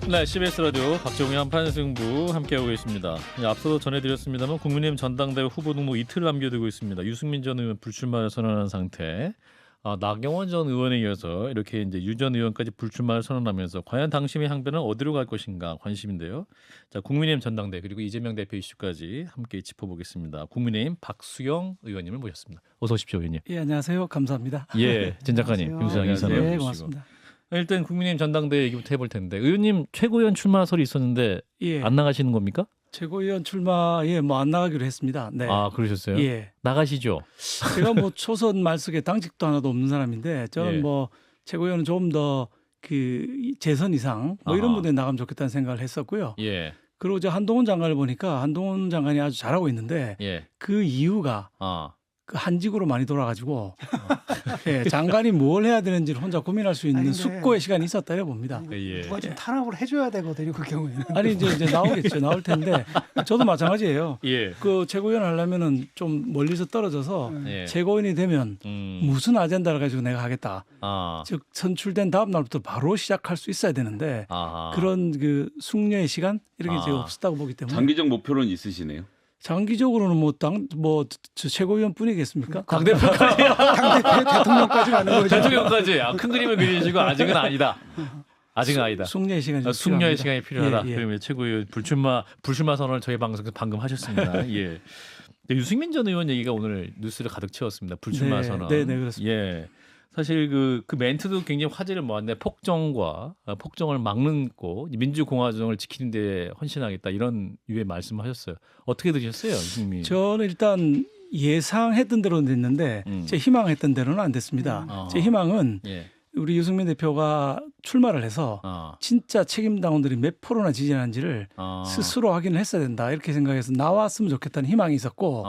네, CBS 라디오 박정우의 한판 승부 함께하고 계십니다. 앞서도 전해드렸습니다만 국민의힘 전당대회 후보 등록 이틀 남겨두고 있습니다. 유승민 전 의원 불출마를 선언한 상태. 나경원 전 의원에 이어서 이렇게 이제 유 전 의원까지 불출마를 선언하면서 과연 당심의 향배는 어디로 갈 것인가 관심인데요. 자, 국민의힘 전당대 그리고 이재명 대표 이슈까지 함께 짚어보겠습니다. 국민의힘 박수영 의원님을 모셨습니다. 어서 오십시오, 의원님. 예, 안녕하세요. 감사합니다. 예, 진 작가님, 김수장 인사 나눠주시고. 네, 고맙습니다. 일단 국민의힘 전당대회 얘기부터 해볼 텐데 의원님 최고위원 출마설이 있었는데 예, 안 나가시는 겁니까? 최고위원 출마에 뭐 안 나가기로 했습니다. 네. 그러셨어요? 예, 나가시죠. 제가 뭐 초선 말석에 당직도 하나도 없는 사람인데 저는 예. 뭐 최고위원은 좀 더 그 재선 이상 뭐 이런 아하. 분에 나가면 좋겠다는 생각을 했었고요. 예, 그리고 저 한동훈 장관을 보니까 한동훈 장관이 아주 잘하고 있는데 예. 그 이유가 그 한직으로 많이 돌아가지고 예, 장관이 뭘 해야 되는지를 혼자 고민할 수 있는 아니, 근데- 숙고의 시간이 있었다고 봅니다. 예. 누가 좀 탄압을 해줘야 되거든요. 그 경우에는. 아니 이제 나오겠죠. 나올 텐데 저도 마찬가지예요. 예. 그 최고위원 하려면은 좀 멀리서 떨어져서 예. 최고위원이 되면 무슨 아젠다를 가지고 내가 하겠다. 아. 즉 선출된 다음 날부터 바로 시작할 수 있어야 되는데 아하. 그런 그 숙려의 시간 이렇게 이제 아. 없었다고 보기 때문에 장기적 목표는 있으시네요. 장기적으로는 저 최고위원뿐이겠습니까? 당대표까지 당대표 대통령까지 가는 거죠. 대통령까지 큰 그림을 그리시고 아직은 아니다. 아직은 아니다. 숙려의 시간이 좀 숙려의 필요합니다. 시간이 필요하다. 예, 예. 그러면 최고위원 불출마 선언을 저희 방송에서 방금 하셨습니다. 예. 근데 유승민 전 의원 얘기가 오늘 뉴스를 가득 채웠습니다. 불출마 네, 선언. 네, 네, 그렇습니다. 예. 사실 그 멘트도 굉장히 화제를 모았는데 폭정을 막는 거 민주공화정을 지키는 데 헌신하겠다 이런 유의 말씀하셨어요. 어떻게 들으셨어요, 유승민? 저는 일단 예상했던 대로는 됐는데 제 희망했던 대로는 안 됐습니다. 음. 제 희망은 예. 우리 유승민 대표가 출마를 해서 진짜 책임당원들이 몇 프로나 지지하는지를 스스로 확인을 했어야 된다 이렇게 생각해서 나왔으면 좋겠다는 희망이 있었고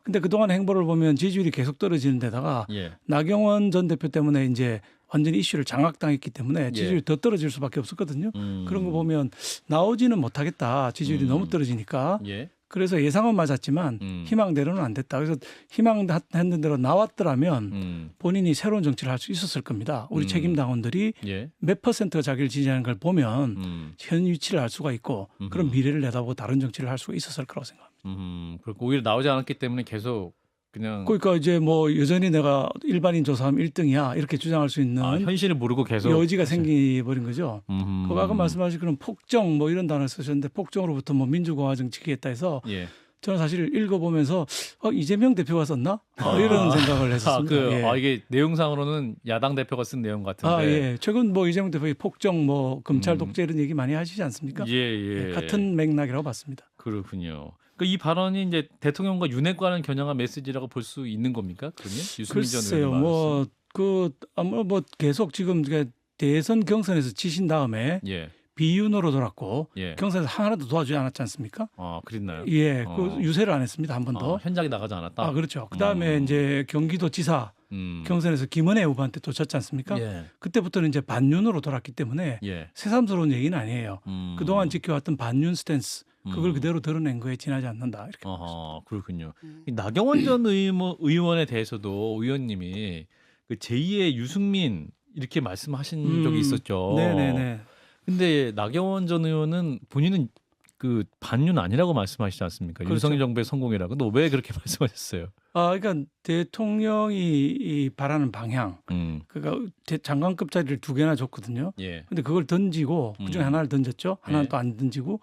근데 그동안 행보를 보면 지지율이 계속 떨어지는 데다가 예. 나경원 전 대표 때문에 이제 완전히 이슈를 장악당했기 때문에 예. 지지율이 더 떨어질 수밖에 없었거든요. 음. 그런 거 보면 나오지는 못하겠다. 지지율이 너무 떨어지니까. 예. 그래서 예상은 맞았지만 희망대로는 안 됐다. 그래서 희망했던 대로 나왔더라면 본인이 새로운 정치를 할 수 있었을 겁니다. 우리 책임당원들이 예. 몇 퍼센트가 자기를 지지하는 걸 보면 현 위치를 알 수가 있고 그런 미래를 내다보고 다른 정치를 할 수가 있었을 거라고 생각합니다. 그리고 오히려 나오지 않았기 때문에 계속 그냥 그러니까 이제 뭐 여전히 내가 일반인 조사하면 1등이야 이렇게 주장할 수 있는 현실을 모르고 계속 여지가 생겨버린 거죠. 그 아까 말씀하신 그런 폭정 뭐 이런 단어를 쓰셨는데 폭정으로부터 뭐 민주공화정 지키겠다 해서 예. 저는 사실 읽어보면서 이재명 대표가 썼나? 이런 생각을 했었습니다. 예. 이게 내용상으로는 야당 대표가 쓴 내용 같은데. 예. 최근 뭐 이재명 대표의 폭정 뭐 검찰 독재 이런 얘기 많이 하시지 않습니까? 예. 같은 맥락이라고 봤습니다. 그렇군요. 이 발언이 이제 대통령과 윤핵관을 겨냥한 메시지라고 볼 수 있는 겁니까? 그러면 유승민 전 글쎄요. 의원이 뭐 계속 지금 대선 경선에서 지신 다음에 예. 비윤으로 돌았고 예. 경선에서 하나도 도와주지 않았지 않습니까? 그랬나요? 예, 그 유세를 안 했습니다. 한 번도. 현장에 나가지 않았다. 그렇죠. 그다음에 이제 경기도지사 경선에서 김은혜 후보한테 또 졌지 않습니까? 예. 그때부터는 이제 반윤으로 돌았기 때문에 예. 새삼스러운 얘기는 아니에요. 그동안 지켜왔던 반윤 스탠스 그걸 그대로 드러낸 거에 지나지 않는다. 이렇게. 그렇군요. 이 나경원 전 의원에 대해서도 의원님이 그 제2의 유승민 이렇게 말씀하신 적이 있었죠. 네네네. 근데 나경원 전 의원은 본인은 그 반윤 아니라고 말씀하시지 않습니까? 그렇죠. 윤석열 정부의 성공이라고. 근데 왜 그렇게 말씀하셨어요? 그러니까 대통령이 이 바라는 방향, 그러니까 장관급 자리를 2개나 줬거든요. 예. 근데 그걸 던지고 그중에 하나를 던졌죠. 하나는 예. 또 안 던지고.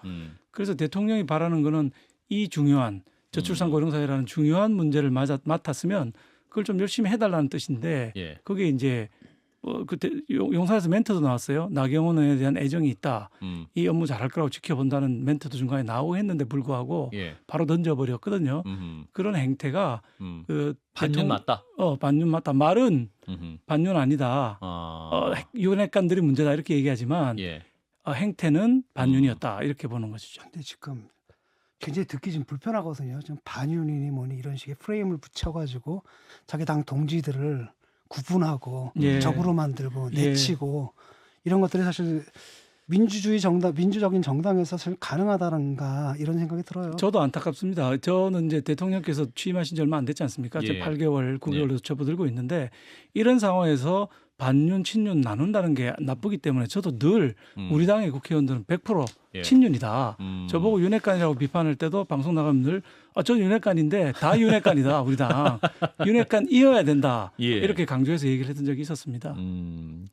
그래서 대통령이 바라는 거는 이 중요한 저출산 고령사회라는 중요한 문제를 맡았으면 그걸 좀 열심히 해달라는 뜻인데 예. 그게 이제 그때 용산에서 멘트도 나왔어요. 나경원 의원에 대한 애정이 있다. 이 업무 잘할 거라고 지켜본다는 멘트도 중간에 나오고 했는데 불구하고 예. 바로 던져버렸거든요. 그런 행태가 반윤 맞다. 반윤 맞다. 말은 반윤 아니다. 윤핵관들이 문제다 이렇게 얘기하지만 예. 행태는 반윤이었다 이렇게 보는 것이죠. 근데 지금 굉장히 듣기 좀 불편하거든요. 좀 반윤이니 뭐니 이런 식의 프레임을 붙여가지고 자기 당 동지들을 구분하고 예. 적으로 만들고 예. 내치고 이런 것들이 사실 민주적인 정당에서 사실 가능하다는가 이런 생각이 들어요. 저도 안타깝습니다. 저는 이제 대통령께서 취임하신 지 얼마 안 됐지 않습니까? 예. 제 8개월, 9개월로 예. 접어들고 있는데 이런 상황에서 반윤 친윤 나눈다는 게 나쁘기 때문에 저도 늘 우리 당의 국회의원들은 100% 예. 친윤이다. 저보고 윤핵관이라고 비판할 때도 방송 나가면 늘 저 윤핵관인데 다 윤핵관이다 우리 당. 윤핵관이어야 된다. 예. 이렇게 강조해서 얘기를 했던 적이 있었습니다.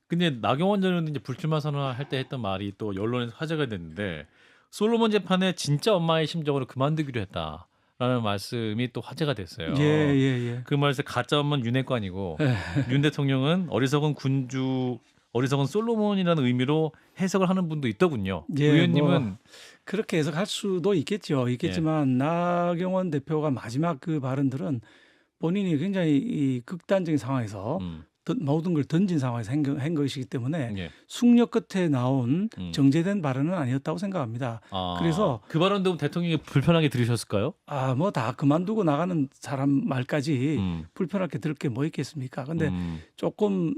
근데 나경원 전 의원은 이제 불출마 선언할 때 했던 말이 또 언론에서 화제가 됐는데 솔로몬 재판에 진짜 엄마의 심정으로 그만두기로 했다라는 말씀이 또 화제가 됐어요. 예. 그 말에서 가짜 엄마는 윤핵관이고 윤 대통령은 어리석은 군주, 어리석은 솔로몬이라는 의미로 해석을 하는 분도 있더군요. 예, 의원님은 뭐 그렇게 해석할 수도 있겠지만 나경원 대표가 마지막 그 발언들은 본인이 굉장히 이 극단적인 상황에서 모든 걸 던진 상황에서 한 것이기 때문에 예. 숙려 끝에 나온 정제된 발언은 아니었다고 생각합니다. 그래서 그 발언도 대통령이 불편하게 들으셨을까요? 뭐 다 그만두고 나가는 사람 말까지 불편하게 들을 게 뭐 있겠습니까? 근데 조금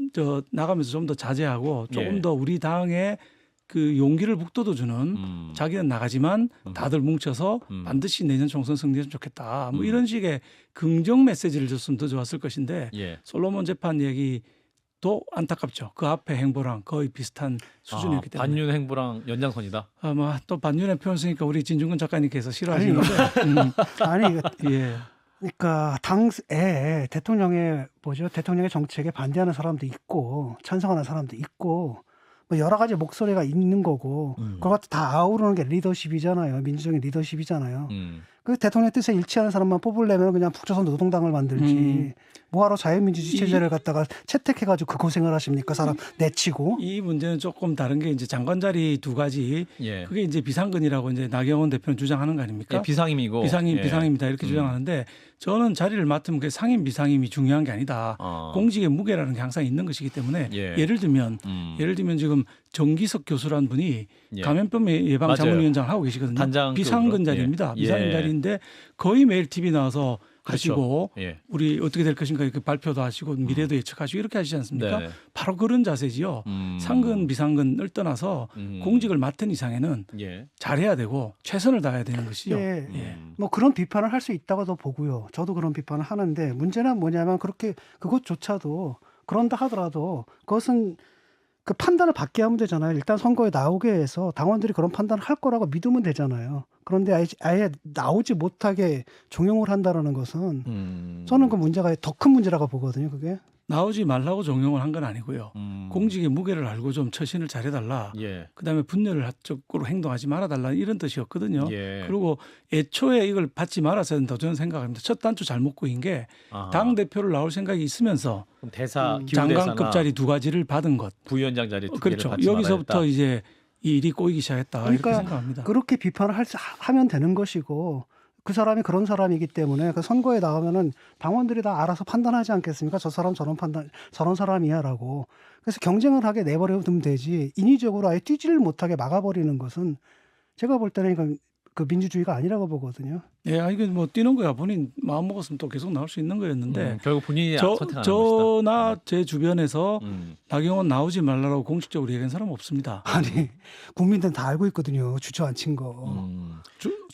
나가면서 좀 더 자제하고 조금 예. 더 우리 당의 그 용기를 북돋워주는 자기는 나가지만 다들 뭉쳐서 반드시 내년 총선 승리했으면 좋겠다. 뭐 이런 식의 긍정 메시지를 줬으면 더 좋았을 것인데 예. 솔로몬 재판 얘기도 안타깝죠. 그 앞에 행보랑 거의 비슷한 수준이었기 때문에. 반윤 행보랑 연장선이다. 또 반윤의 표현 쓰니까 우리 진중근 작가님께서 싫어하시는데. 아니 예. 그러니까 당에 대통령의 정책에 반대하는 사람도 있고 찬성하는 사람도 있고 뭐 여러 가지 목소리가 있는 거고 그걸 다 아우르는 게 리더십이잖아요. 민주적인 리더십이잖아요. 그 대통령 뜻에 일치하는 사람만 뽑으려면 그냥 북조선 노동당을 만들지 뭐하러 자유민주주의 체제를 갖다가 채택해가지고 그 고생을 하십니까? 사람 내치고. 이 문제는 조금 다른 게 이제 장관 자리 두 가지. 예. 그게 이제 비상근이라고 이제 나경원 대표는 주장하는 거 아닙니까? 예, 비상임이고 비상임이다 이렇게 주장하는데 저는 자리를 맡으면 그 상임 비상임이 중요한 게 아니다. 공직의 무게라는 게 항상 있는 것이기 때문에 예를 들면 지금 정기석 교수라는 분이 감염병 예방 자문위원장을 하고 계시거든요. 단장 비상근 자리입니다. 비상근 자리인데 거의 매일 TV 나와서 하시고 우리 어떻게 될 것인가 이렇게 발표도 하시고 미래도 예측하시고 이렇게 하시지 않습니까? 네네. 바로 그런 자세지요. 상근 비상근을 떠나서 공직을 맡은 이상에는 잘해야 되고 최선을 다해야 되는 것이죠. 뭐 그런 비판을 할 수 있다고도 보고요. 저도 그런 비판을 하는데 문제는 뭐냐면 그것조차도 그런다 하더라도 그것은 그 판단을 받게 하면 되잖아요. 일단 선거에 나오게 해서 당원들이 그런 판단을 할 거라고 믿으면 되잖아요. 그런데 아예 나오지 못하게 종용을 한다는 것은 저는 그 문제가 더 큰 문제라고 보거든요. 그게. 나오지 말라고 종용을 한 건 아니고요. 공직의 무게를 알고 좀 처신을 잘해달라. 그다음에 분열을 쪽으로 행동하지 말아달라 이런 뜻이었거든요. 그리고 애초에 이걸 받지 말았어야 된다고 저는 생각합니다. 첫 단추 잘못 꼬인 게 당 대표를 나올 생각이 있으면서 대사 장관급 자리 두 가지를 받은 것. 부위원장 자리 두 그렇죠. 개를 받지 여기서부터 말아야 이제 이 일이 꼬이기 시작했다 그러니까 이렇게 생각합니다. 그렇게 비판을 하면 되는 것이고 그 사람이 그런 사람이기 때문에 그 선거에 나오면은 당원들이 다 알아서 판단하지 않겠습니까? 저 사람 저런 사람이야라고. 그래서 경쟁을 하게 내버려 두면 되지 인위적으로 아예 뛰지를 못하게 막아버리는 것은 제가 볼 때는 이건 그 민주주의가 아니라고 보거든요. 이게 뭐 뛰는 거야. 본인 마음 먹었으면 또 계속 나올 수 있는 거였는데 결국 본인이 선택하는 것이다. 저나 제 주변에서 나경원 나오지 말라고 공식적으로 얘기한 사람은 없습니다. 아니 국민들은 다 알고 있거든요. 주저앉힌 거.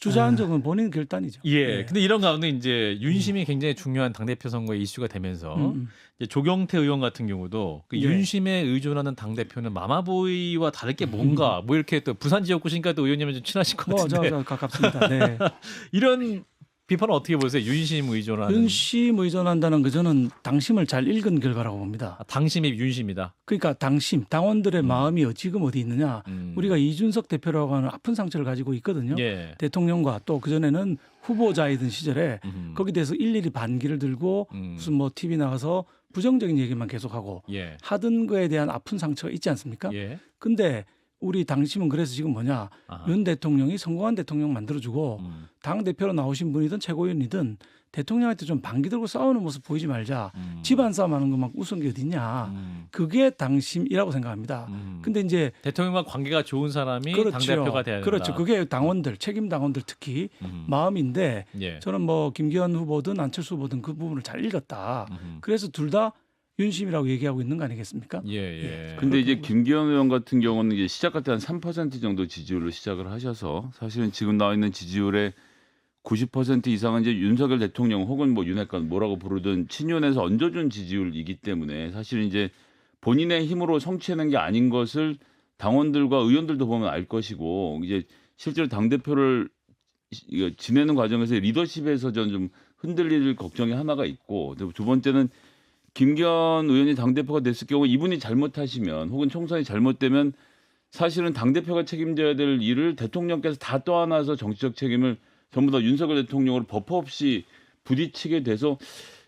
주저앉은 적은 본인 결단이죠. 근데 이런 가운데 이제 윤심이 굉장히 중요한 당대표 선거에 이슈가 되면서 이제 조경태 의원 같은 경우도 그 윤심에 의존하는 당대표는 마마보이와 다를 게 뭔가 뭐 이렇게 또 부산 지역구시니까 또 의원님은 좀 친하실 것 같은데 저 가깝습니다. 네. 이런 비판은 어떻게 보세요? 윤심 의존하는. 윤심 의존한다는 거 저는 당심을 잘 읽은 결과라고 봅니다. 당심이 윤심이다. 그러니까 당심, 당원들의 마음이 지금 어디 있느냐. 우리가 이준석 대표라고 하는 아픈 상처를 가지고 있거든요. 대통령과 또 그전에는 후보자이던 시절에 거기에 대해서 일일이 반기를 들고 무슨 뭐 TV 나가서 부정적인 얘기만 계속하고 하던 거에 대한 아픈 상처가 있지 않습니까? 근데 우리 당심은 그래서 지금 뭐냐. 윤 대통령이 성공한 대통령 만들어주고 당대표로 나오신 분이든 최고위원이든 대통령한테 좀 반기 들고 싸우는 모습 보이지 말자. 집안 싸움하는 것만 우스운 게 어딨냐. 그게 당심이라고 생각합니다. 근데 이제 대통령과 관계가 좋은 사람이 당대표가 돼야 된다. 그렇죠. 그게 당원들, 책임 당원들 특히 마음인데 저는 뭐 김기현 후보든 안철수 후보든 그 부분을 잘 읽었다. 그래서 둘 다 윤심이라고 얘기하고 있는 거 아니겠습니까? 근데 이제 김기현 의원 같은 경우는 이제 시작할 때 한 3% 정도 지지율로 시작을 하셔서 사실은 지금 나와 있는 지지율의 90% 이상은 이제 윤석열 대통령 혹은 뭐 윤핵관 뭐라고 부르든 친윤에서 얹어준 지지율이기 때문에 사실은 이제 본인의 힘으로 성취해낸 게 아닌 것을 당원들과 의원들도 보면 알 것이고 이제 실제로 당 대표를 지내는 과정에서 리더십에서 저는 좀 흔들릴 걱정이 하나가 있고 두 번째는 김기현 의원이 당 대표가 됐을 경우 이분이 잘못하시면 혹은 총선이 잘못되면 사실은 당 대표가 책임져야 될 일을 대통령께서 다 떠안아서 정치적 책임을 전부 다 윤석열 대통령으로 버퍼 없이 부딪히게 돼서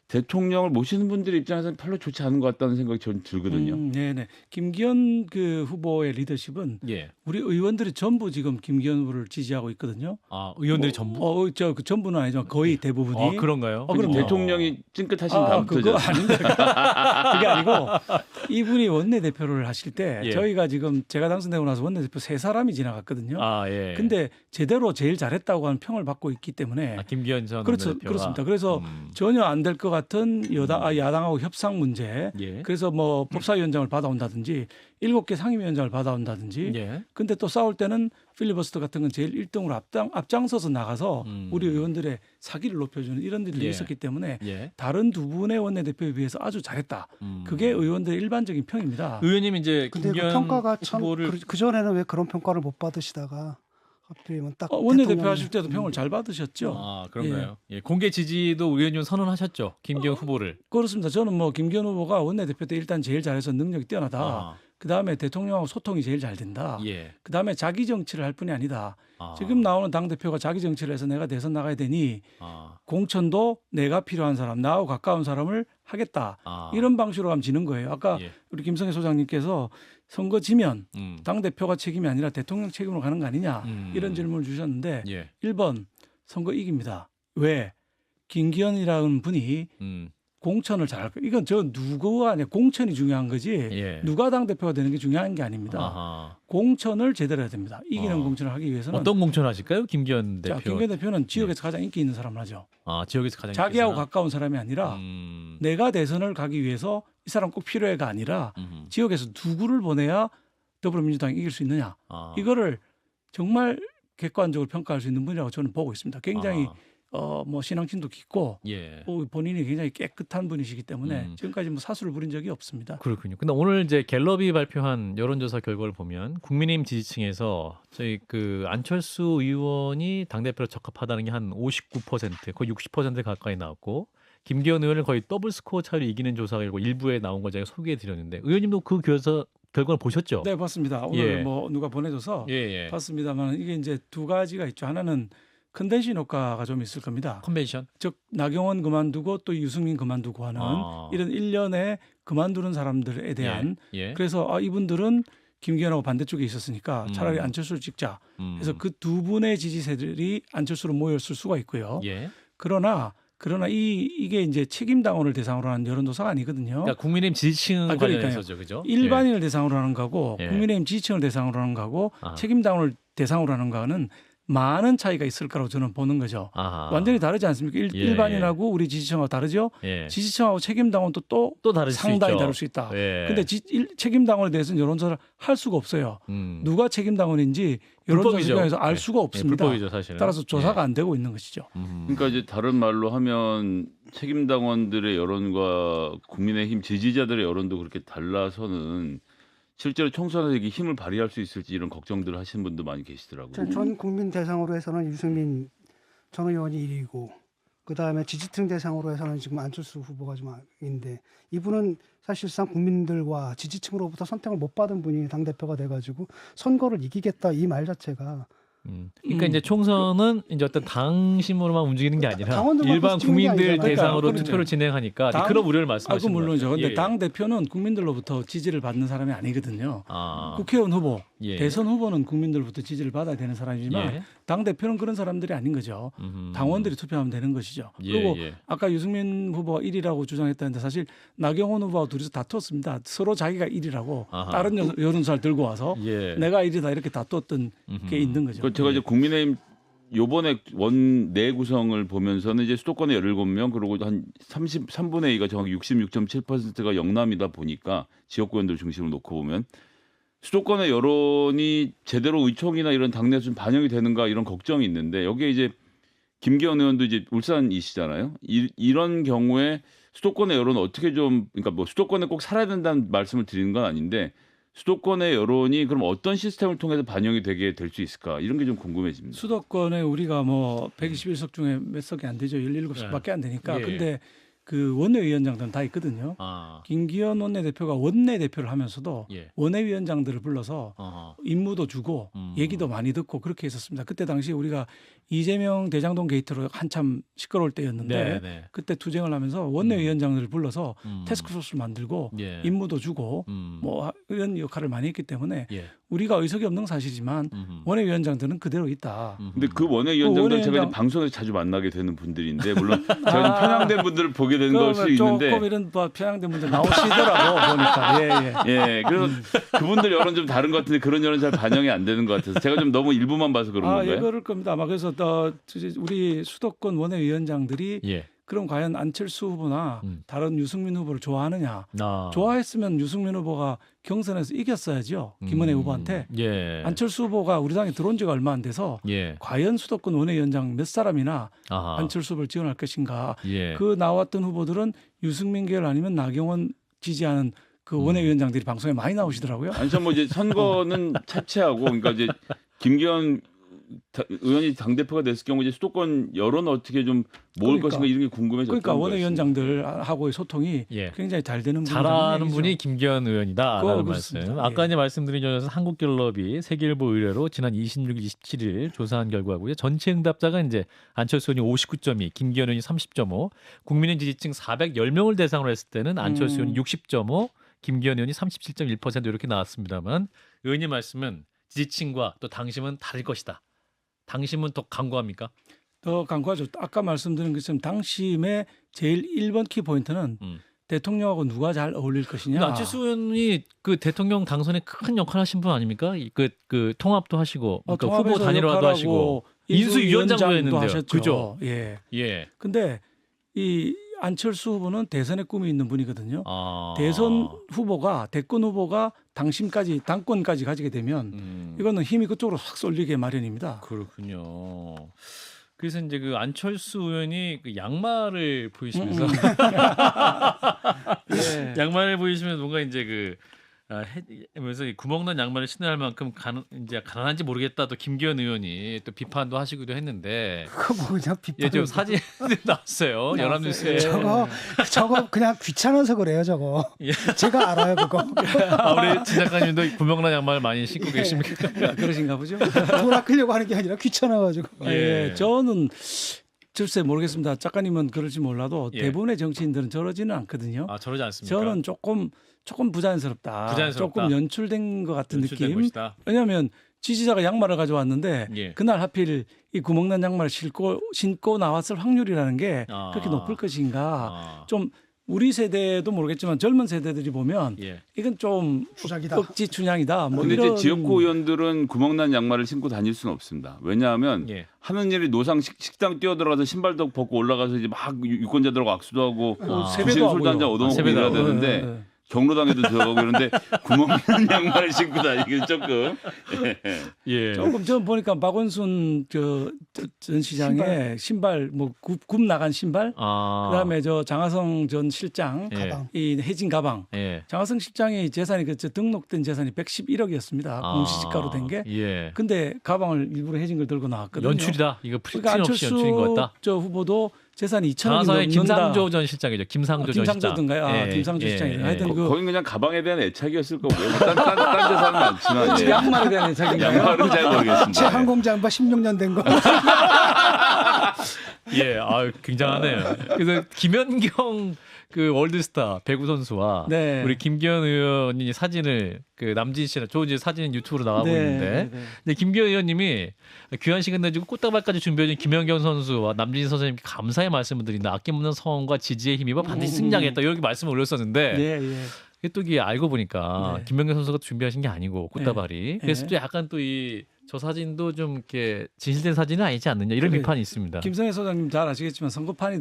대통령을 모시는 분들 입장에서는 별로 좋지 않은 것 같다는 생각이 저는 들거든요. 네네. 김기현 그 후보의 리더십은 예. 우리 의원들이 전부 지금 김기현 후보를 지지하고 있거든요. 아, 의원들이 전부? 그 전부는 아니지만 거의 대부분이. 아, 그런가요? 그럼 대통령이 찡긋하신 다음부터 그거 아닌데. 그게 아니고 이분이 원내대표를 하실 때 예. 저희가 지금 제가 당선되고 나서 원내대표 3사람이 지나갔거든요. 아, 예. 근데 제대로 제일 잘했다고 하는 평을 받고 있기 때문에 김기현 전 그렇죠. 원내대표가. 그렇습니다. 그래서 전혀 안 될 것 같은 야당하고 협상 문제. 예. 그래서 뭐 법사위원장을 받아온다든지 7개 상임위원장을 받아온다든지. 예. 근데 또 싸울 때는 필리버스터 같은 건 제일 1등으로 앞장서서 나가서 우리 의원들의 사기를 높여주는 이런 일들이 예. 있었기 때문에 예. 다른 두 분의 원내대표에 비해서 아주 잘했다. 그게 의원들의 일반적인 평입니다. 의원님 이제 근데 그 김기현 평가가 참 후보를 그 전에는 왜 그런 평가를 못 받으시다가 하필이면 딱 원내대표 대통령이- 하실 때도 평을 잘 받으셨죠. 아, 그런가요? 예. 공개 지지도 의원님 선언하셨죠. 김기현 후보를. 그렇습니다. 저는 뭐 김기현 후보가 원내대표 때 일단 제일 잘해서 능력이 뛰어나다. 아, 그다음에 대통령하고 소통이 제일 잘 된다. 예. 그다음에 자기 정치를 할 뿐이 아니다. 아, 지금 나오는 당대표가 자기 정치를 해서 내가 대선 나가야 되니 아, 공천도 내가 필요한 사람, 나하고 가까운 사람을 하겠다. 아, 이런 방식으로 가면 지는 거예요. 아까 예. 우리 김성애 소장님께서 선거 지면 음. 당대표가 책임이 아니라 대통령 책임으로 가는 거 아니냐. 음. 이런 질문을 주셨는데 예. 1번 선거 이깁니다. 왜? 김기현이라는 분이 음. 공천을 잘할 거예요. 이건 저 누구가 아니라 공천이 중요한 거지 예. 누가 당대표가 되는 게 중요한 게 아닙니다. 아하. 공천을 제대로 해야 됩니다. 이기는 공천을 하기 위해서는 어떤 공천 하실까요? 김기현 대표. 자, 김기현 대표는 지역에서 가장 인기 있는 사람을 하죠. 아, 지역에서 가장 자기하고 인기 있는 가까운 사람이 아니라 사람? 내가 대선을 가기 위해서 이 사람 꼭 필요해가 아니라 음. 지역에서 누구를 보내야 더불어민주당이 이길 수 있느냐. 아. 이거를 정말 객관적으로 평가할 수 있는 분이라고 저는 보고 있습니다. 굉장히 뭐 신앙심도 깊고 예. 본인이 굉장히 깨끗한 분이시기 때문에 음. 지금까지 뭐 사수를 부린 적이 없습니다. 그렇군요. 근데 오늘 이제 갤럽이 발표한 여론조사 결과를 보면 국민의힘 지지층에서 저희 그 안철수 의원이 당대표로 적합하다는 게 한 59%, 거의 60% 가까이 나왔고 김기현 의원을 거의 더블 스코어 차이로 이기는 조사 결과 일부에 나온 걸 제가 소개해 드렸는데 의원님도 그 결과를 보셨죠? 네, 봤습니다. 오늘 예. 뭐 누가 보내줘서 예, 예. 봤습니다만 이게 이제 두 가지가 있죠. 하나는 컨벤션 효과가 좀 있을 겁니다. 컨벤션. 즉 나경원 그만두고 또 유승민 그만두고 하는 이런 일련의 그만두는 사람들에 대한 예. 그래서 이분들은 김기현하고 반대쪽에 있었으니까 차라리 안철수를 찍자. 그래서 그 두 분의 지지세들이 안철수로 모였을 수가 있고요. 예. 그러나 이게 이제 책임 당원을 대상으로 하는 여론조사가 아니거든요. 그러니까 국민의힘 지지층 그러니까요. 관련해서죠, 그죠? 일반인을 대상으로 하는 거고 예. 국민의힘 지지층을 대상으로 하는 거고 아. 책임 당원을 대상으로 하는 거는 많은 차이가 있을 거라고 저는 보는 거죠. 아하. 완전히 다르지 않습니까? 예. 일반인하고 우리 지지층하고 다르죠. 예. 지지층하고 책임 당원도 또 다를 수 상당히 있죠. 다를 수 있다. 예. 근데 책임 당원에 대해서는 여론조사를 할 수가 없어요. 누가 책임 당원인지 여론조사 불법이죠. 기관에서 알 예. 수가 없습니다. 불법이죠, 사실은. 따라서 조사가 예. 안 되고 있는 것이죠. 그러니까 이제 다른 말로 하면 책임 당원들의 여론과 국민의힘 지지자들의 여론도 그렇게 달라서는 실제로 총선에서 이게 힘을 발휘할 수 있을지 이런 걱정들을 하시는 분도 많이 계시더라고요. 전 국민 대상으로 해서는 유승민 전 의원이 1위고 그다음에 지지층 대상으로 해서는 지금 안철수 후보가 좀 인데 이분은 사실상 국민들과 지지층으로부터 선택을 못 받은 분이 당대표가 돼가지고 선거를 이기겠다 이 말 자체가 그러니까 이제 총선은 이제 어떤 당심으로만 움직이는 게 아니라 당원들만 일반 움직이는 게 국민들 아니잖아요. 대상으로 그러니까, 투표를 진행하니까 당- 그런 우려를 말씀하시는 그 물론이죠. 거예요. 근데 예. 당 대표는 국민들로부터 지지를 받는 사람이 아니거든요. 아. 국회의원 후보, 예. 대선 후보는 국민들로부터 지지를 받아야 되는 사람이지만 예. 당 대표는 그런 사람들이 아닌 거죠. 당원들이 투표하면 되는 것이죠. 예, 그리고 예. 아까 유승민 후보가 1위라고 주장했다는데 사실 나경원 후보와 둘이서 다투었습니다. 서로 자기가 1위라고 아하. 다른 여론조사를 들고 와서 예. 내가 1위다 이렇게 다투었던 게 있는 거죠. 그 제가 이제 국민의힘 요번에 원내 구성을 보면서는 이제 수도권에 17명 그리고 한 33분의 2가 정확히 66.7%가 영남이다 보니까 지역구원들 중심으로 놓고 보면 수도권의 여론이 제대로 의총이나 이런 당내에서 좀 반영이 되는가 이런 걱정이 있는데 여기에 이제 김기현 의원도 이제 울산이시잖아요. 이런 경우에 수도권의 여론은 어떻게 좀 그러니까 뭐 수도권에 꼭 살아야 된다는 말씀을 드리는 건 아닌데 수도권의 여론이 그럼 어떤 시스템을 통해서 반영이 되게 될 수 있을까 이런 게 좀 궁금해집니다. 수도권에 우리가 뭐 121석 중에 몇 석이 안 되죠. 17석밖에 안 되니까. 예. 근데 그 원내위원장들은 다 있거든요. 김기현 원내대표가 원내대표를 하면서도 예. 원내위원장들을 불러서 임무도 주고 얘기도 많이 듣고 그렇게 했었습니다. 그때 당시 우리가 이재명 대장동 게이트로 한참 시끄러울 때였는데 네. 그때 투쟁을 하면서 원내위원장들을 불러서 태스크포스를 만들고 예. 임무도 주고 뭐 이런 역할을 많이 했기 때문에 예. 우리가 의석이 없는 건 사실이지만 원내위원장들은 그대로 있다. 근데 그 원내위원장들 제가 이제 원내위원장- 방송에서 자주 만나게 되는 분들인데 물론 제가 좀 편향된 분들을 보게 되는 걸 수 있는데 조금 이런 뭐 편향된 분들 나오시더라고 보니까 예, 그래서 그분들 여론 좀 다른 것 같은데 그런 여론 잘 반영이 안 되는 것 같아서 제가 좀 너무 일부만 봐서 그런 건가요? 예, 그럴 겁니다. 아마 그래서 우리 수도권 원내위원장들이 예. 그럼 과연 안철수 후보나 다른 유승민 후보를 좋아하느냐? 아. 좋아했으면 유승민 후보가 경선에서 이겼어야죠. 김은혜 후보한테. 예. 안철수 후보가 우리 당에 들어온 지가 얼마 안 돼서 예. 과연 수도권 원내위원장 몇 사람이나 아하. 안철수 후보를 지원할 것인가? 예. 그 나왔던 후보들은 유승민 계열 아니면 나경원 지지하는 그 원내위원장들이 방송에 많이 나오시더라고요. 아니 뭐 이제 선거는 차치하고 그러니까 이제 김기현 의원이 당 대표가 됐을 경우 이제 수도권 여론 어떻게 좀 모을 그러니까. 것인가 이런 게 궁금해졌던 그러니까 거였습니다. 원내위원장들하고의 소통이 예. 굉장히 잘 되는 잘하는 분이라는 분이 얘기죠. 김기현 의원이다라는 그렇습니다. 말씀. 아까 예. 이제 말씀드린 전에서 한국갤럽이 세계일보 의뢰로 지난 26일, 27일 조사한 결과고요. 전체 응답자가 이제 안철수 의원이 59.2, 김기현 의원이 30.5, 국민의 지지층 410명을 대상으로 했을 때는 안철수 의원이 60.5, 김기현 의원이 37.1% 이렇게 나왔습니다만 의원님 말씀은 지지층과 또 당심은 다를 것이다. 당심은 더 강구합니까? 더 강구하죠. 아까 말씀드린 것처럼 당심의 제일 1번 키 포인트는 대통령하고 누가 잘 어울릴 것이냐. 근데 안철수 의원이 그 대통령 당선에 큰 역할 하신 분 아닙니까? 그 통합도 하시고 그러니까 후보 통합에서 단일화도 역할하고 하시고 인수위원장도 했는데요. 하셨죠. 그죠? 예. 예. 근데 이 안철수 후보는 대선의 꿈이 있는 분이거든요. 아. 대선 후보가 대권 후보가 당심까지 당권까지 가지게 되면 이거는 힘이 그쪽으로 확 쏠리게 마련입니다. 그렇군요. 그래서 이제 그 안철수 의원이 그 양말을 보이시면서 예. 양말을 보이시면 뭔가 이제 그 그래서 구멍난 양말을 신을 만큼 이제 가난한지 모르겠다. 또 김기현 의원이 또 비판도 하시기도 했는데 그거 뭐냐 비판. 예, 좀 사진 나왔어요. 연합뉴스에. 저거 그냥 귀찮아서 그래요 저거. 예. 제가 알아요 그거. 우리 진 작가님도 구멍난 양말 많이 신고 계십니까? 그러신가 보죠. 돈 아끼려고 하는 게 아니라 귀찮아가지고. 예. 저는 글쎄 모르겠습니다. 작가님은 그럴지 몰라도 예. 대부분의 정치인들은 저러지는 않거든요. 아, 저러지 않습니까? 저는 조금 부자연스럽다. 부자연스럽다. 조금 연출된 것 같은 연출된 느낌. 것이다. 왜냐하면 지지자가 양말을 가져왔는데 예. 그날 하필 이 구멍난 양말을 신고 나왔을 확률이라는 게 아. 그렇게 높을 것인가. 아. 좀 우리 세대도 모르겠지만 젊은 세대들이 보면 예. 이건 좀 주작이다. 억지 춘향이다. 뭐 근데 이런 이제 지역구 의원들은 구멍난 양말을 신고 다닐 수는 없습니다. 왜냐하면 예. 하는 일이 노상 식당 뛰어들어가서 신발도 벗고 올라가서 이제 막 유권자들하고 악수도 하고 세배도 주신 하고요. 술도 한잔 얻어먹고 세배도 이래야 하고. 되는데 예. 경로당에도 들어가고 이런데 구멍난 양말을 신고 다니기 조금 예. 조금 전 보니까 박원순 전 시장의 신발 뭐 굽 나간 신발 아. 그다음에 저 장하성 전 실장 예. 가방. 이 해진 가방 예. 장하성 실장의 재산이 등록된 재산이 111억이었습니다. 공시지가로 된 게. 예. 근데 가방을 일부러 해진 걸 들고 나왔거든요. 연출이다. 이거 그러니까 프리팅 없이 연출인 것 안철수 같다. 저 후보도 재산이 2천억이 장하성의 넘는다. 김상조 전 실장이죠. 김상조 전 실장. 김상조든가요? 김상조 실장이. 하여튼 그 거긴 그냥 가방에 대한 애착이었을 거고요. 딴 재산은 많지만 예. 양말에 대한 애착인가요? 양말은 잘 제 모르겠습니다. 항공장바 16년 된 거. 예, 아 굉장하네요. 그래서 김연경 그 월드스타 배구 선수와 네. 우리 김기현 의원이 사진을 그 남진 씨랑 저 이제 사진 유튜브로 나가고 있는데, 근데 김기현 의원님이 귀한 시간 내주고 꽃다발까지 준비해준 김연경 선수와 남진 선생님께 감사의 말씀을 드린다. 아낌없는 성원과 지지의 힘입어 반드시 승리하겠다. 이렇게 말씀을 올렸었는데. 예, 예. 이게 또 이게 알고 보니까 네. 김연경 선수가 준비하신 게 아니고 꽃다발이 네. 그래서 네. 또 약간 또 저 사진도 좀 이렇게 진실된 사진은 아니지 않느냐 이런 그래. 비판이 있습니다. 김성애 소장님 잘 아시겠지만 선거판이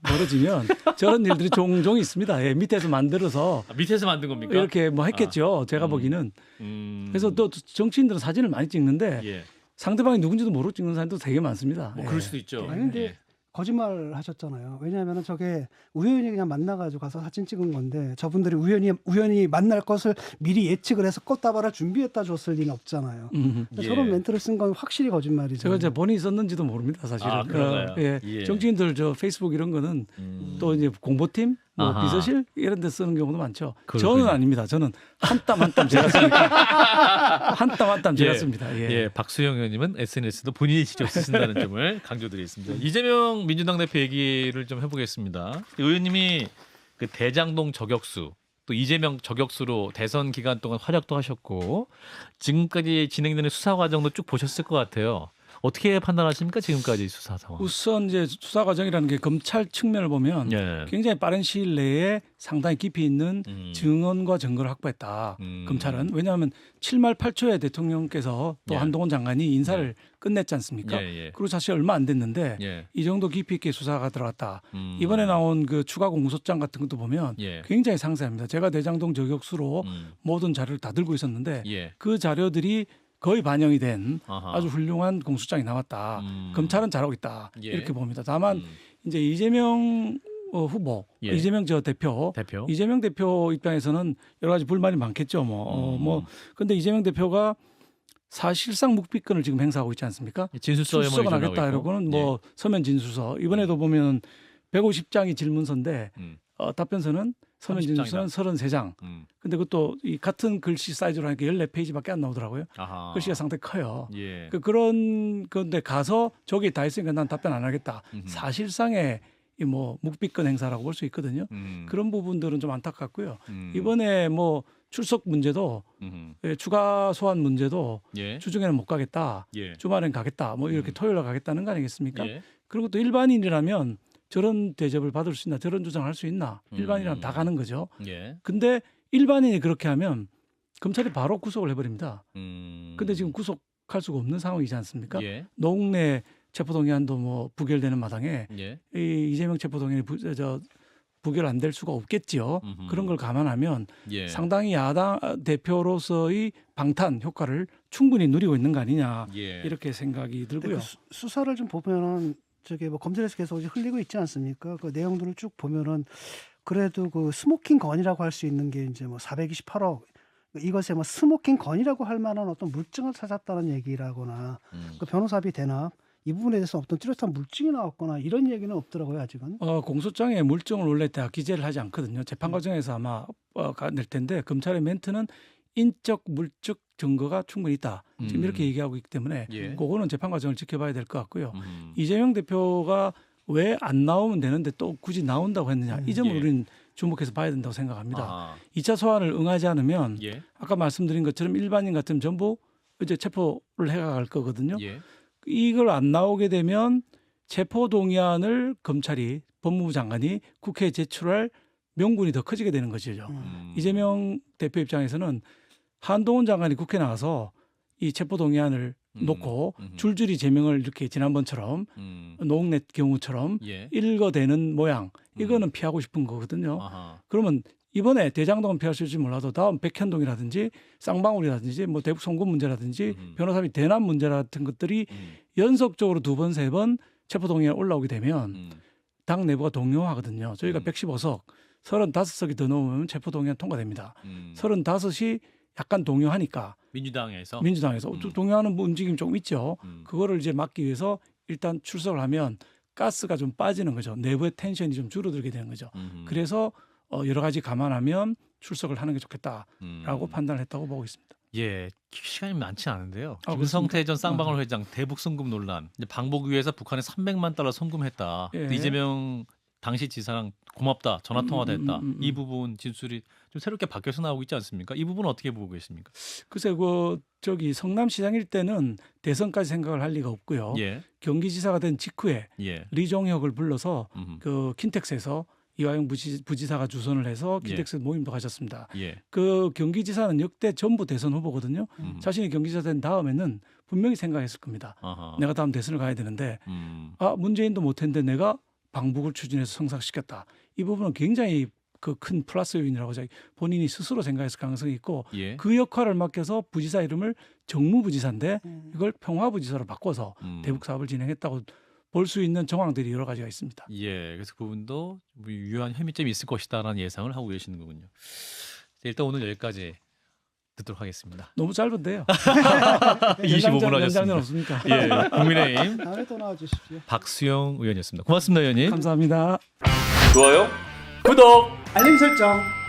벌어지면 저런 일들이 종종 있습니다. 예, 밑에서 만들어서 밑에서 만든 겁니까? 이렇게 뭐 했겠죠. 제가 보기는. 그래서 또 정치인들은 사진을 많이 찍는데 예. 상대방이 누군지도 모르고 찍는 사진도 되게 많습니다. 뭐 예. 그럴 수도 있죠. 아니, 근데 예. 거짓말 하셨잖아요. 왜냐하면 저게 우연히 그냥 만나가지고 가서 사진 찍은 건데 저분들이 우연히 만날 것을 미리 예측을 해서 꽃다발을 준비했다 줬을 리는 없잖아요. 예. 저런 멘트를 쓴 건 확실히 거짓말이죠. 제가 이제 본인이 썼는지도 모릅니다, 사실은. 아, 그런가요? 예. 예. 정치인들 저 페이스북 이런 거는 또 이제 공보팀, 뭐 아하. 비서실 이런 데 쓰는 경우도 많죠. 그렇군요. 저는 아닙니다. 저는 한 땀 한 땀 제가 씁니다. 한 땀 한 땀 제가 예. 씁니다. 예. 예, 박수영 의원님은 SNS도 본인이 직접 쓰신다는 점을 강조드리겠습니다. 이재명 민주당 대표 얘기를 좀 해보겠습니다. 의원님이 그 대장동 저격수 또 이재명 저격수로 대선 기간 동안 활약도 하셨고 지금까지 진행되는 수사 과정도 쭉 보셨을 것 같아요. 어떻게 판단하십니까? 지금까지 수사 상황. 우선 이제 수사 과정이라는 게 검찰 측면을 보면 예. 굉장히 빠른 시일 내에 상당히 깊이 있는 증언과 증거를 확보했다. 검찰은 왜냐하면 7말 8초에 대통령께서 또 예. 한동훈 장관이 인사를 끝냈지 않습니까? 예, 예. 그리고 사실 얼마 안 됐는데 예. 이 정도 깊이 있게 수사가 들어갔다. 이번에 나온 그 추가 공소장 같은 것도 보면 예. 굉장히 상세합니다. 제가 대장동 저격수로 모든 자료를 다 들고 있었는데 예. 그 자료들이 거의 반영이 된 아하. 아주 훌륭한 공소장이 나왔다. 검찰은 잘하고 있다. 예. 이렇게 봅니다. 다만 이제 이재명 후보, 예. 이재명 저 대표, 이재명 대표 입장에서는 여러 가지 불만이 많겠죠. 근데 이재명 대표가 사실상 묵비권을 지금 행사하고 있지 않습니까? 진술서에 출석은 하겠다 이러고는 뭐 서면 진술서 이번에도 보면 150장이 질문서인데 답변서는 서면 30장이다. 진술서는 33장. 근데 그것도 이 같은 글씨 사이즈로 하니까 14페이지밖에 안 나오더라고요. 아하. 글씨가 상당히 커요. 예. 그런 건데 가서 저기 다 있으니까 난 답변 안 하겠다. 사실상의 이 뭐 묵비권 행사라고 볼 수 있거든요. 그런 부분들은 좀 안타깝고요. 이번에 뭐 출석 문제도 추가 소환 문제도 예. 주중에는 못 가겠다. 예. 주말엔 가겠다. 뭐 이렇게 토요일에 가겠다는 거 아니겠습니까? 예. 그리고 또 일반인이라면 저런 대접을 받을 수 있나, 저런 주장을 할 수 있나? 일반인이라면 다 가는 거죠. 예. 근데 일반인이 그렇게 하면 검찰이 바로 구속을 해버립니다. 근데 지금 구속할 수가 없는 상황이지 않습니까? 예. 노웅래 체포동의안도 뭐 부결되는 마당에 예. 이 이재명 체포동의안이 부결 안 될 수가 없겠지요. 그런 걸 감안하면 예. 상당히 야당 대표로서의 방탄 효과를 충분히 누리고 있는 거 아니냐 예. 이렇게 생각이 근데 들고요. 그 수사를 좀 보면은 저게 뭐 검찰에서 계속 이제 흘리고 있지 않습니까? 그 내용들을 쭉 보면은 그래도 그 스모킹 건이라고 할 수 있는 게 이제 뭐 428억 이것에 뭐 스모킹 건이라고 할 만한 어떤 물증을 찾았다는 얘기라거나 그 변호사비 대납 이 부분에 대해서 어떤 뚜렷한 물증이 나왔거나 이런 얘기는 없더라고요 아직은. 공소장에 물증을 원래 다 기재를 하지 않거든요. 재판 과정에서 아마 낼 텐데 검찰의 멘트는 인적 물적 증거가 충분히 있다. 지금 이렇게 얘기하고 있기 때문에 예. 그거는 재판 과정을 지켜봐야 될 것 같고요. 이재명 대표가 왜 안 나오면 되는데 또 굳이 나온다고 했느냐. 이 점을 예. 우리는 주목해서 봐야 된다고 생각합니다. 아하. 2차 소환을 응하지 않으면 예. 아까 말씀드린 것처럼 일반인 같으면 전부 이제 체포를 해갈 거거든요. 예. 이걸 안 나오게 되면 체포동의안을 검찰이 법무부 장관이 국회에 제출할 명분이 더 커지게 되는 것이죠. 이재명 대표 입장에서는 한동훈 장관이 국회에 나가서 이 체포동의안을 놓고 줄줄이 제명을 이렇게 지난번처럼 노웅래 경우처럼 예. 일거대는 모양 이거는 피하고 싶은 거거든요. 아하. 그러면 이번에 대장동은 피할 수 있을지 몰라도 다음 백현동이라든지 쌍방울이라든지 뭐 대북 송금 문제라든지 변호사비 대납 문제 같은 것들이 연속적으로 2번, 3번 체포동의안 올라오게 되면 당 내부가 동요하거든요. 저희가 115석, 35석이 더 넘으면 체포동의안 통과됩니다. 35이 약간 동요하니까 민주당에서 동요하는 움직임 조금 있죠. 그거를 이제 막기 위해서 일단 출석을 하면 가스가 좀 빠지는 거죠. 내부의 텐션이 좀 줄어들게 되는 거죠. 그래서 여러 가지 감안하면 출석을 하는 게 좋겠다라고 판단을 했다고 보고 있습니다. 예, 시간이 많지 않은데요. 아, 김성태 전 쌍방울 회장 대북 송금 논란, 이제 방북 위해서 북한에 300만 달러 송금했다. 예. 이재명 당시 지사랑 고맙다, 전화 통화도 했다. 이 부분 진술이 좀 새롭게 바뀌어서 나오고 있지 않습니까? 이 부분은 어떻게 보고 계십니까? 글쎄, 저기 성남시장일 때는 대선까지 생각을 할 리가 없고요. 예, 경기지사가 된 직후에 예, 리종혁을 불러서 그 킨텍스에서 이화영 부지사가 주선을 해서 킨텍스 모임도 가졌습니다. 예, 그 경기지사는 역대 전부 대선 후보거든요. 자신이 경기지사 된 다음에는 분명히 생각했을 겁니다. 아하. 내가 다음 대선을 가야 되는데 문재인도 못했는데 내가 방북을 추진해서 성사시켰다. 이 부분은 굉장히 그 큰 플러스 요인이라고 본인이 스스로 생각했을 가능성이 있고 예, 그 역할을 맡겨서 부지사 이름을 정무부지사인데 이걸 평화부지사로 바꿔서 대북 사업을 진행했다고 볼 수 있는 정황들이 여러 가지가 있습니다. 예, 그래서 그 부분도 뭐 유효한 혐의점이 있을 것이다라는 예상을 하고 계시는 거군요. 일단 오늘 여기까지 듣도록 하겠습니다. 너무 짧은데요. 25분 연장전 하셨습니다. 없습니까? 예, 국민의힘 다음에 또 나와주십시오. 박수영 의원이었습니다. 고맙습니다, 의원님. 감사합니다. 좋아요? 구독. 알림 설정.